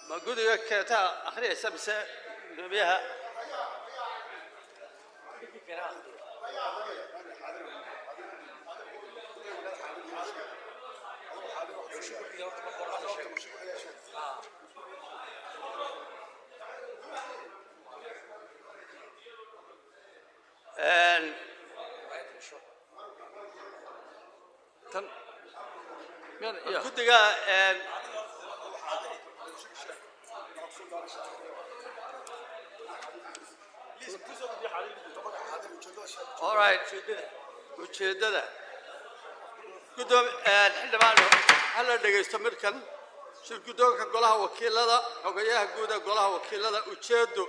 ما قد يكتا أخري سبسة بيها all right ujeedada guddoom xildhibaan hal la dhageysto markan shirguddoonka golaha wakiilada xogayaha guud ee golaha wakiilada ujeedo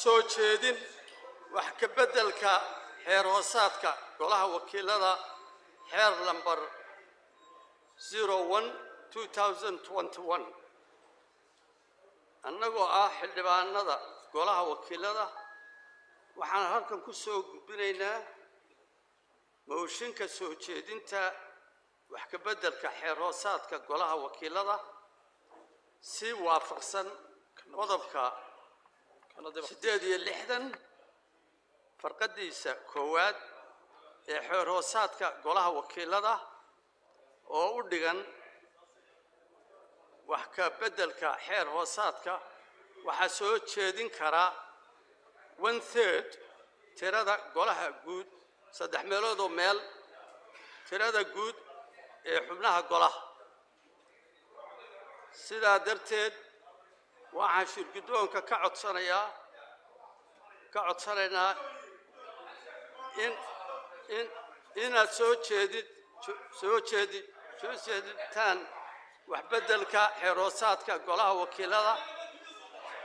soo jeedin wax ka beddelka xeer hoosaadka golaha wakiilada xeer lambar 01/2021 annagoo ah xildhibaanada golaha wakiilada waxaan halkan ku soo gudbinaynaa mooshinka soo jeedinta wax ka beddelka xeer hoosaadka golaha wakiilada si waafaqsan qodobka 68 farqadiisa koowaad ee xeer hoosaadka golaha wakiilada oo u dhigan wax ka beddelka xeer hoosaadka waxa soo jeedin kara 1/3 tirada golaha guud 3 meelood oo meel tirada guud ee xubnaha golaha sidaa darteed waxaan shirguddoonka ka codsanaynaa inaad soo jeeditaan wax beddelka xeer hoosaadka golaha wakiilada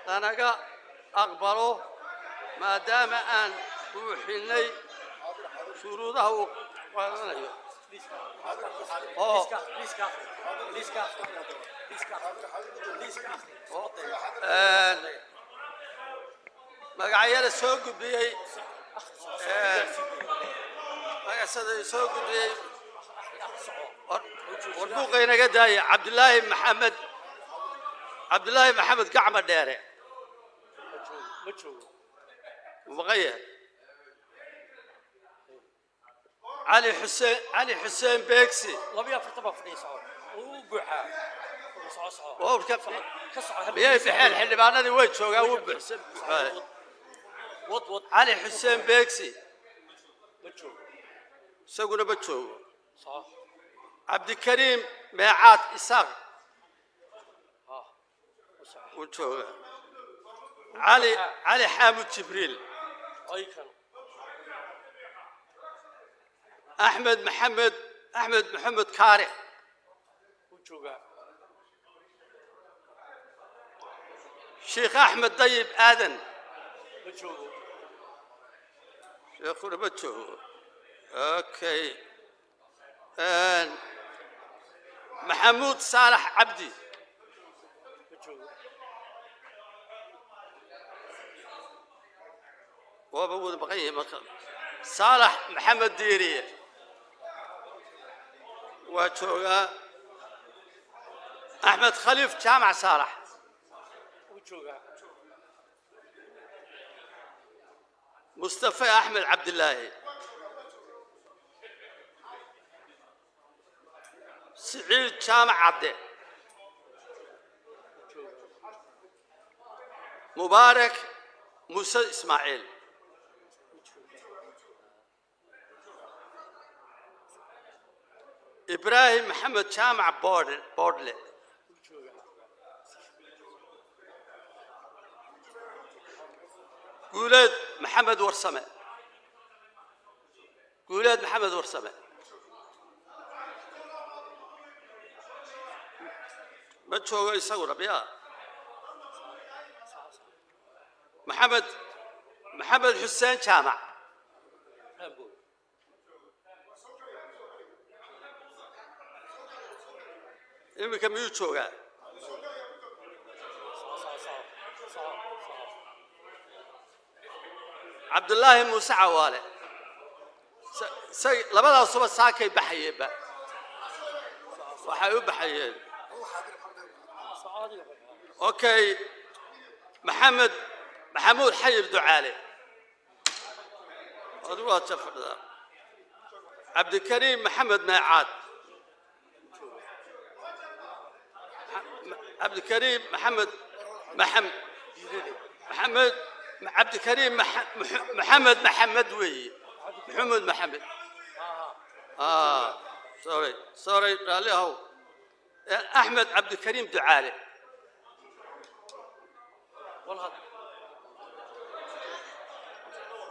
lanaga aqbalo maadaama aan buuxinay shuruudaha uu qaadanayo magacyada soo gudbiyey warbuuqa inaga daaya cabdilaahi maxamed gacma dheere مغير علي حسين بيكسي لبيا فرتبه في صعود وبوحه وهو بيجي في حال حلبانادي وين جوغا وبحسن وط علي حسين بيكسي بتشوف سوقنا بتشوف صح عبد الكريم ميعاد إساق وتشوف علي حامد جبريل أيكن أحمد محمد كاري وجوجا شيخ أحمد طيب آدن وجوجا شيخ ربتشو أوكي محمود صالح عبدي وجوجا وابو بقيه صالح محمد ديري وجوغا احمد خليف جامع صالح وجوغا مصطفى احمد عبد الله سعيد جامع عبده مبارك موسى اسماعيل إبراهيم محمد جامع بوردلي قولاد محمد ورسمة ما تشوفوا يصور بيها محمد حسين جامع إمي كم يوتشوغا عبد الله موسى عوالة labadaas suba saakay baxayeen ba waxay u baxayeen okay محمود حي الدعالي أدوات شفر عبد الكريم محمد ماعاد عبد الكريم محمد عبد الكريم محمد وي محمد سوري قال هو احمد عبد الكريم دعالي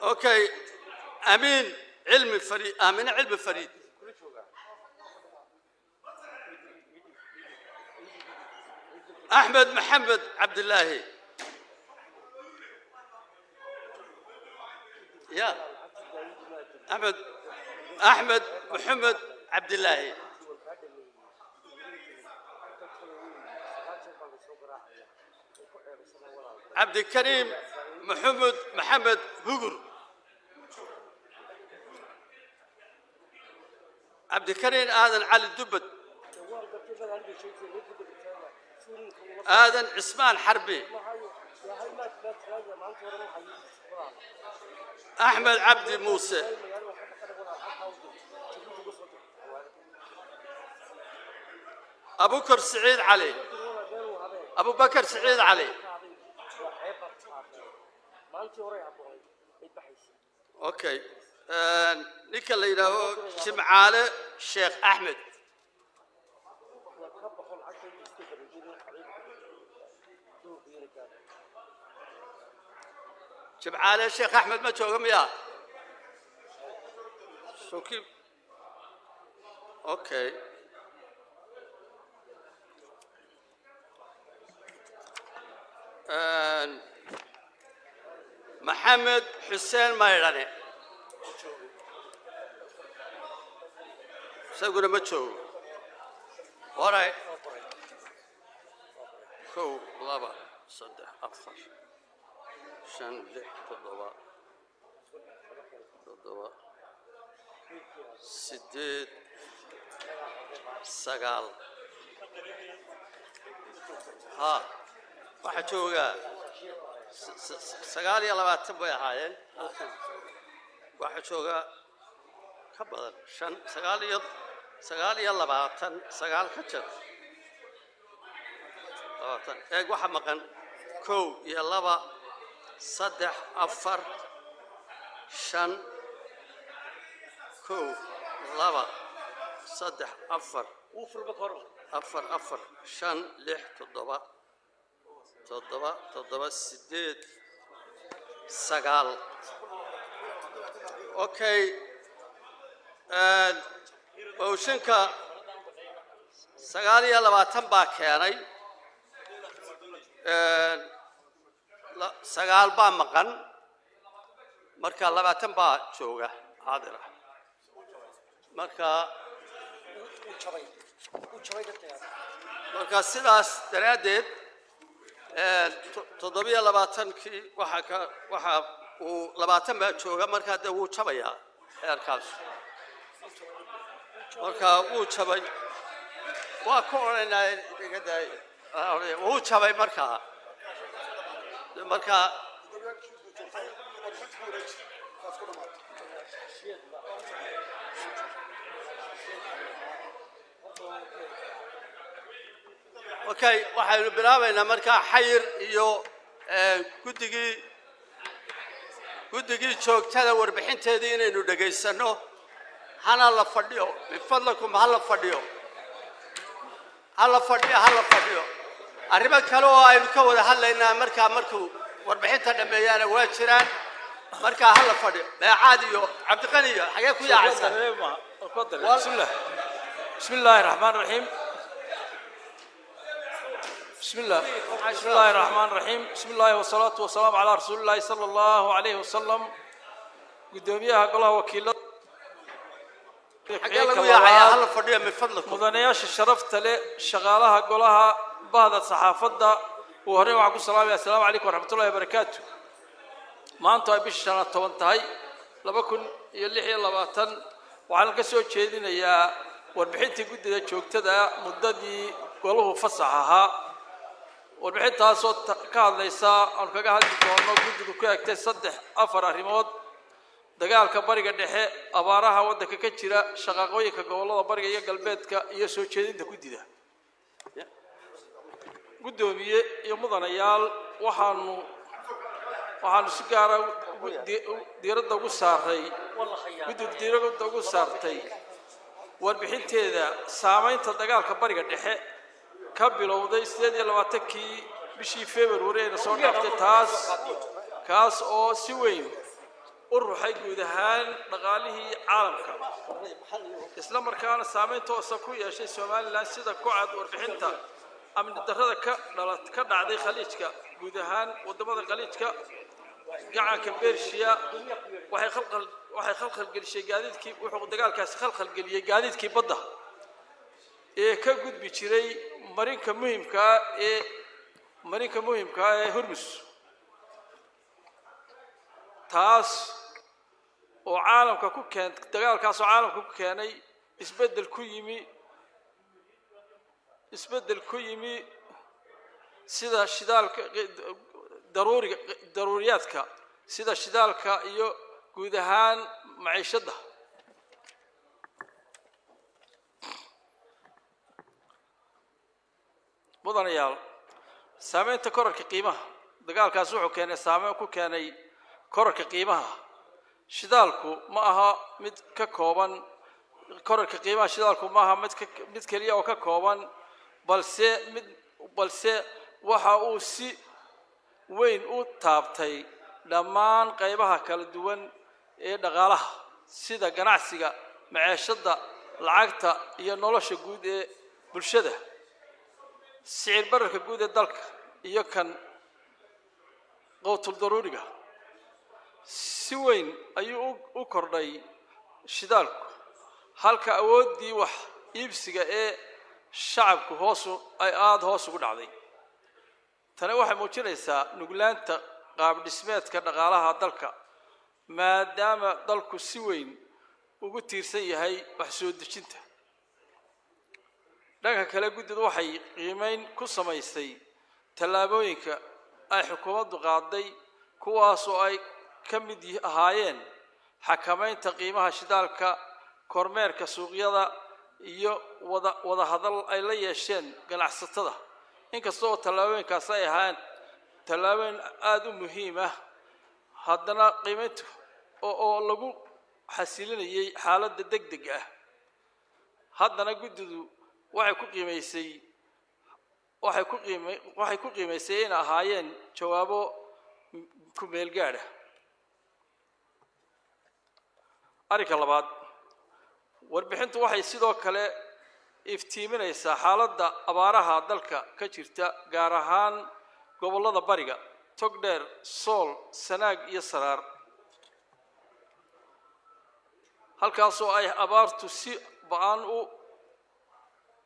اوكي امين علم فريد احمد محمد عبد الله يا احمد محمد عبد الله عبد الكريم محمد هجر عبد الكريم آذن علي الدبد آذن عثمان حربي أحمد عبد موسى أبو بكر سعيد علي اوكي نيك اللي يراهو جمعاله شيخ احمد جمعاله شيخ احمد ما جوغم يا شوكي اوكي محمد حسين مايراني سأقول ما تشوف وراي كو لابا صدق أفر شن لح تضوا سديد سقال ها واحد شوقا سقال يلا باتبوا يا هاين واحد شوقا كبر شن سقال يلا باتن سقال كتر باتن إيه واحد مكان كو يلا با صدق أفر شن كو لبا صدق أفر أفر شن لح تضبا سديد سقال أوكي وشنكا سقالي يلا باتن باكياني لا سقال با مقن مركا لباتن با جوغا حاضرة مركا sidaas daraadeed toddobiyo labaatankii waxa uu 20 baa jooga markaa de wuu jabayaa heerkaas markaa wuu jabay waa ku oranay digaday wuu jabay markaa اوكي waxaynu bilaabaynaa markaa xayir iyo guddigii joogtada warbixinteedii inaynu dhageysano hana la fadhiyo min fadlakum hala fadhiyo arrimo kale oo aynu ka wada hadlaynaa markuu warbixinta dhameeyana waa jiraan markaa hala fadhiyo beecaad iyo cabdiqani iyo xagee ku yaacaysan بسم الله الرحمن الرحيم بسم الله الرحمن الرحيم بسم الله والصلاة والسلام على رسول الله صلى الله عليه وسلم قدوميها قلها وكيلة مدنياش الشرفت لي شغالها قلها بعض الصحافة وهري وعقو السلام عليكم ورحمة الله وبركاته ما أنتوا بيش شانا توانتهاي 2016 waxaan ka soo jeedinayaa warbixintii guddida joogtada muddadii goluhu fasax ahaa warbixintaas oo ka hadlaysa aan kaga hadli doono guddidu ku eegtay 3-4 arrimood dagaalka bariga dhexe abaaraha waddanka ka jira shaqaqooyinka gobollada bariga iyo galbeedka iyo soo jeedinta guddida guddoomiye iyo mudanayaal waxaanu si gaar ah diiradda ugu saartay warbixinteeda saamaynta dagaalka bariga dhexe ka bilowday 28kii bishii February ee soo dhaaftay kaas oo si weyn u ruuxay guud ahaan dhaqaalihii caalamka isla markaana saamayn toos ah ku yeeshay Soomaaliland sida ku cad warbixinta amni darrada ka dhacday khaliijka guud ahaan wadamada khaliijka gacanka Bershiya waxay khalkhal gelisay gaadiidkii wuxuu dagaalkaas khalkhal geliyay gaadiidkii badda ee ka gudbi jiray marinka muhiimka ah ee Hormuz taas oo caalamka ku keentay dagaalkaas oo caalamka ku keenay isbedel ku yimi sida shidaalka daruuriyaadka sida shidaalka iyo guud ahaan maciishada mudanayaal saamaynta kororka qiimaha dagaalkaas wuxuu keenay saameyn ku keenay kororka qiimaha shidaalku ma aha mid ka kooban kororka qiimaha shidaalku ma aha mid kaliya oo ka kooban balse waxa uu si weyn u taabtay dhammaan qaybaha kala duwan ee dhaqaalaha sida ganacsiga maciishada lacagta iyo nolosha guud ee bulshada sicir bararka guud ee dalka iyo kan qowtul daruuriga si weyn ayuu u kordhay shidaalku halka awoodii wax iibsiga ee shacabku hoos ugu dhacday tani waxay muujinaysaa nuglaanta qaab dhismeedka dhaqaalaha dalka maadaama dalku si weyn ugu tiirsan yahay wax soo dejinta dhanka kale guddidu waxay qiimeyn ku samaysay tallaabooyinka ay xukuumaddu qaaday kuwaas oo ay ka mid ahaayeen xakamaynta qiimaha shidaalka kormeerka suuqyada iyo wada hadal ay la yeesheen ganacsatada inkastoo tallaabooyinkaas ay ahaan tallaabooyin aad u muhiim ah haddana qiimayntu oo lagu xasilinayay xaaladda degdega ah haddana guddidu waxay ku qiimaysay in ahaayeen jawaabo ku meel gaar ah arrinka labaad warbixintu waxay sidoo kale iftiiminaysaa xaaladda abaaraha dalka ka jirta gaar ahaan gobollada bariga togdheer sool sanaag iyo saraar halkaasoo ay abaartu si ba'an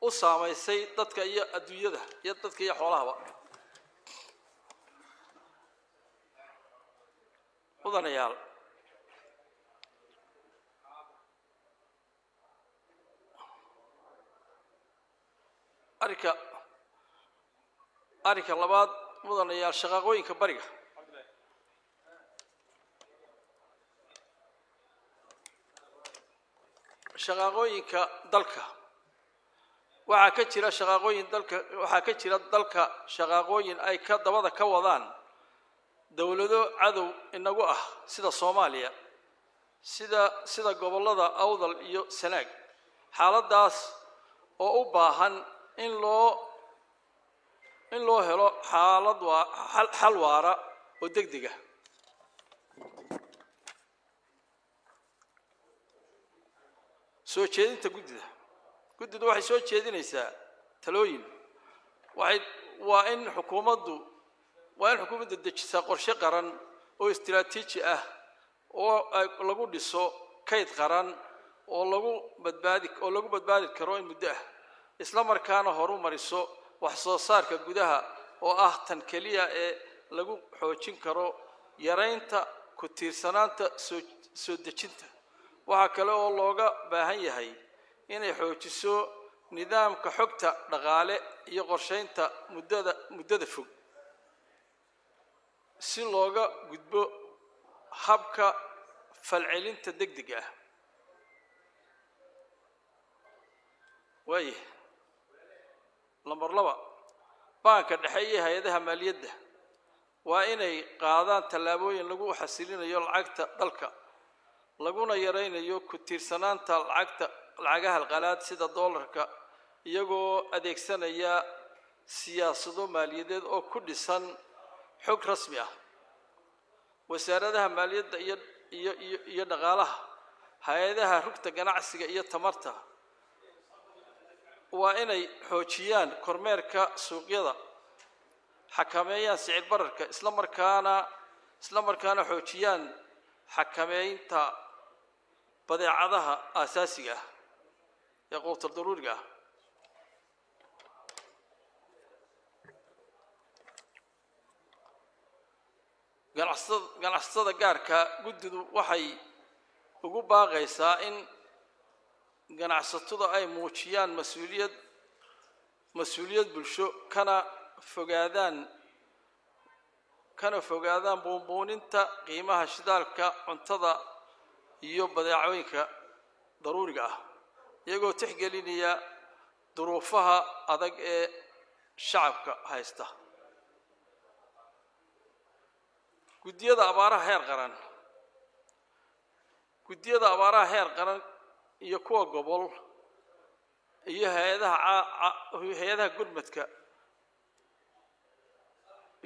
u saamaysay dadka iyo adduunyada iyo dadka iyo xoolahaba mudanayaal arrinka labaad mudanayaal shaqaqooyinka bariga shaqaqooyinka dalka waxaa ka jira dalka shaqaqooyin ay ka dabada ka wadaan dawlado cadow inagu ah sida Soomaaliya sida gobollada Awdal iyo Sanaag xaaladaas oo u baahan in loo helo xal waara oo degdeg ah soo jeedinta guddidu waxay soo jeedinaysaa talooyin waa in xukuumaddu dejisaa qorshe qaran oo istiraatiiji ah oo lagu dhiso kayd qaran oo lagu badbaadi karo in muddo ah isla markaana horumariso wax soo saarka gudaha oo ah tan kaliya ee lagu xoojin karo yareynta ku tiirsanaanta soo dejinta. waxaa kale oo looga baahan yahay inay xoojiso nidaamka xogta dhaqaale iyo qorsheynta muddada fog si looga gudbo habka falcelinta degdega ah. waayahay lambar 2 baanka dhexe iyo hay'adaha maaliyadda waa inay qaadaan tallaabooyin lagu xasilinayo lacagta dalka laguna yareynayo ku tiirsanaanta lacagaha qalaad sida doolarka iyagoo adeegsanaya siyaasado maaliyadeed oo ku dhisan xog rasmi ah. wasaaradaha maaliyadda iyo dhaqaalaha hay'adaha rugta ganacsiga iyo tamarta waa inay xoojiyaan kormeerka suuqyada xakameeyaan sicir bararka isla markaana xoojiyaan xakameynta badeecadaha aasaasiga ah ee quutal daruuriga ah. ganacsatada gaarka guddidu waxay ugu baaqaysaa in ganacsatada ay muujiyaan mas'uuliyad bulsho kana fogaadaan buunbuuninta qiimaha shidaalka cuntada iyo badeecooyinka daruuriga ah iyagoo tixgelinaya duruufaha adag ee shacabka haysta. guddiyada abaaraha heer qaran iyo kuwa gobol iyo hay'adaha gurmadka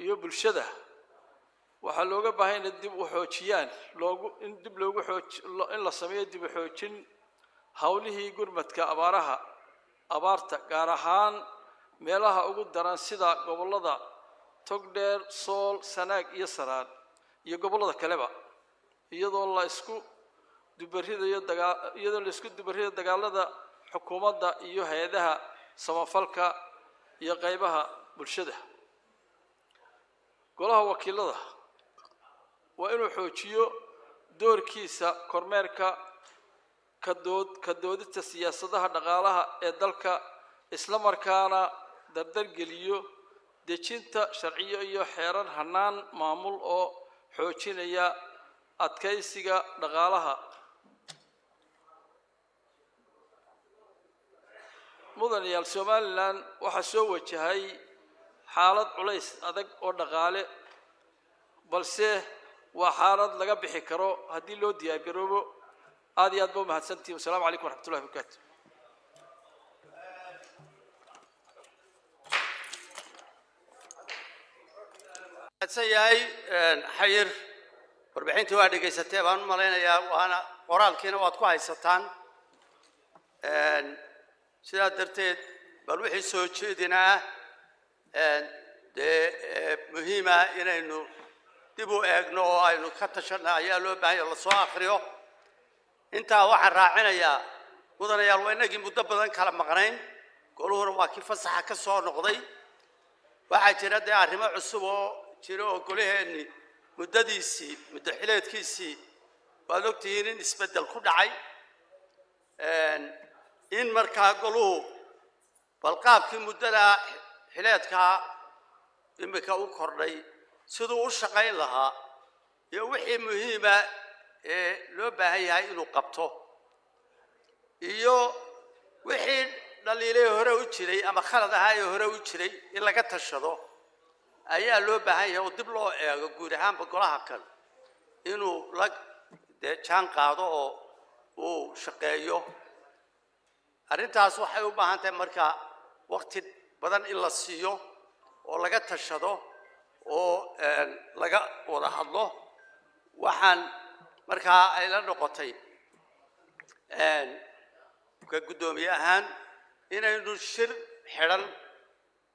iyo bulshada waxaa looga baahan yahay dib u xoojiyaan in la sameeyo dib u xoojin hawlihii gurmadka abaarta gaar ahaan meelaha ugu daran sida gobollada Togdheer, Sool, Sanaag iyo Saraar iyo gobollada kaleba iyadoo la isku dubaridayo dagaalada xukuumadda iyo hay'adaha samafalka iyo qaybaha bulshada. golaha wakiilada waa inuu xoojiyo doorkiisa kormeerka ka doodista siyaasadaha dhaqaalaha ee dalka isla markaana dardargeliyo dejinta sharciyo iyo xeerar hannaan maamul oo xoojinaya adkaysiga dhaqaalaha. mudanayaal Somaliland waxaa soo wajahay xaalad culays adag oo dhaqaale balse waa xaalad laga bixi karo haddii loo diyaar garoobo. aad iyo aad baa mahadsantihiin. Assalaamu calaykum waraxmatullahi wabarakaatu. yahay xayir warbixintii waa dhageysatay baan u malaynayaa waana qoraalkiina waad ku haysataan sidaa darteed bal wixii soo jeedinaa muhiima inaynu dib u eegno oo aynu ka tashano ayaa loo baahan yahay la soo akhriyo. intaa waxaan raacinayaa mudanayaal waa inagii muddo badan kala maqnayn goluhuna waa kii fasaxa ka soo noqday. waxaa jira dee arrimo cusub oo jiro oo golaheenni muddo xileedkiisii waad ogtihiin in isbeddel ku dhacay in markaa goluhu balqaabkii muddada xileedkaa imika u kordhay siduu u shaqayn lahaa iyo wixii muhiima ee loo baahan yahay inuu qabto iyo wixii dhaliilay hore u jiray ama khalad ahaa ee hore u jiray in laga tashado ayaa loo baahan yahay oo dib loo eego guud ahaanba golaha kale inuu la jaan qaado oo uu shaqeeyo. arrintaas waxay u baahan tahay markaa waqti badan in la siiyo oo laga tashado oo laga wada hadlo. waxaan markaa ay la noqotay ka guddoomiye ahaan inaynu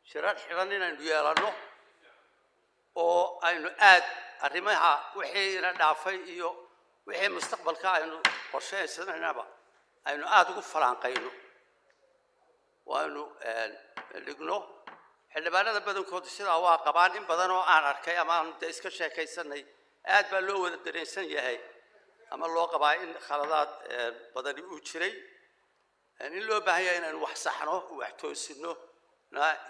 shirar xidhan inaynu yeelanno oo aynu aad arrimaha wixii ina dhaafay iyo wixii mustaqbalka aynu qorsheysanaynaaba aynu aad ugu falaanqayno waanu dhigno. xildhibaanada badankooda sidaa waa qabaan in badan oo aan arkay ama aan iska sheekaysanay aad baa loo wada dareensan yahay ama loo qabaa in khaladaad badani uu jiray in loo baahan yahay inaan wax saxno wax toosino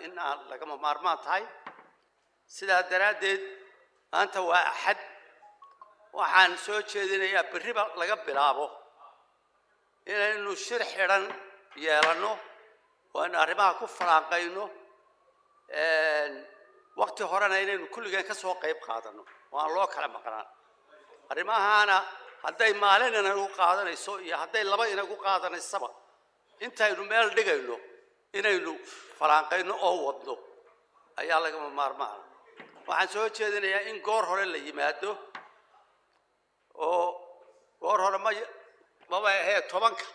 in aan lagama maarmaan tahay sidaa daraaddeed maanta waa axad waxaan soo jeedinayaa berriba laga bilaabo inaynu shir xidhan yeelano oo aan arrimaha ku faraanqayno waqti horena inaynu kulligeen ka soo qayb qaadano oo aan loo kala maqnaan arrimahaana hadday maalin inagu qaadanayso iyo hadday laba inagu qaadanaysaba intaynu meel dhigayno inaynu faraanqayno oo wadno ayaa lagama maarmaan waxaan soo jeedinayaa in goor hore la yimaado oo goor hore maba ahee 10ka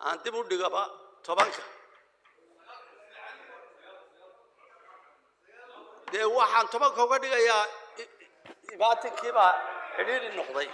aan dib u dhigaba 10ka dee waxaan 10ka uga dhigayaa ibaatinkii baa xidhiidhi noqday